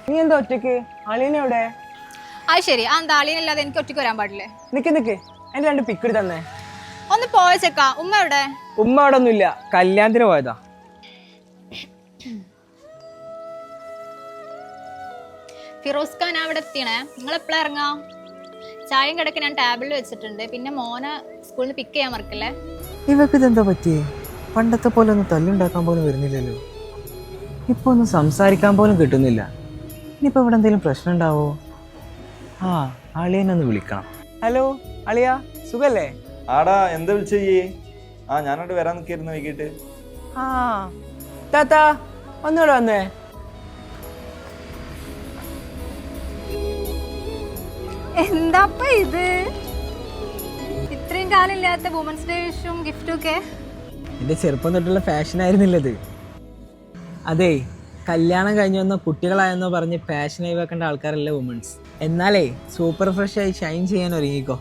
നീ എന്താ ഒറ്റക്ക്? അളിയനെവിടെ? അത് ശരി, ആ എന്താ അളിയനല്ലാതെ എനിക്ക് ഒറ്റയ്ക്ക് വരാൻ പാടില്ലേ? നിക്ക് എന്റെ 2 പിക്ക് തന്നെ. ഒന്ന് പോയ ചെക്ക. ഉമ്മ എവിടെ? ഉമ്മ അവിടെ ഒന്നുമില്ല, കല്യാണത്തിന് പോയതാ. ഫിറോസ് ഖാൻ അവിടെ എത്തിയണേ. നിങ്ങൾ എപ്പോഴാ ഇറങ്ങാം? ചായയും കിടക്ക് ഞാൻ ടേബിളിൽ വെച്ചിട്ടുണ്ട്. പിന്നെ മോനെ സ്കൂളിൽ നിന്ന് പിക്ക് ചെയ്യാൻ മറക്കല്ലേ. ഇവക്ക് ഇതെന്താ പറ്റി? പണ്ടത്തെ പോലെ ഒന്നും തല്ലുണ്ടാക്കാൻ പോലും വരുന്നില്ലല്ലോ. ഇപ്പൊ ഒന്നും സംസാരിക്കാൻ പോലും കിട്ടുന്നില്ല. ഇനിയിപ്പോ ഇവിടെ എന്തെങ്കിലും പ്രശ്നം ഉണ്ടാവോ? ആ, അളിയനൊന്ന് വിളിക്കണം. ഹലോ അളിയ, സുഖല്ലേ? ആടാ, എന്താ വിളിച്ചേ? ഞാനോട് വരാൻ നിൽക്കായിരുന്നു വൈകിട്ട്. ആ താത്താ, ഒന്നുകൂടെ വന്നേ. എന്താപ്പ ഇത്? ഇത്രയും കാലം ഇല്ലാത്ത വുമൻസ് ഡേ വിഷും ഗിഫ്റ്റും ഒക്കെ. എന്റെ ചെറുപ്പം തൊട്ടുള്ള ഫാഷൻ ആയിരുന്നില്ലത്. അതെ, കല്യാണം കഴിഞ്ഞു വന്നോ കുട്ടികളായെന്നോ പറഞ്ഞ് ഫാഷൻ ആയി വെക്കേണ്ട ആൾക്കാരല്ല വുമൻസ്. എന്നാലേ സൂപ്പർ ഫ്രഷ് ആയി ഷൈൻ ചെയ്യാൻ ഒരുങ്ങിക്കോ.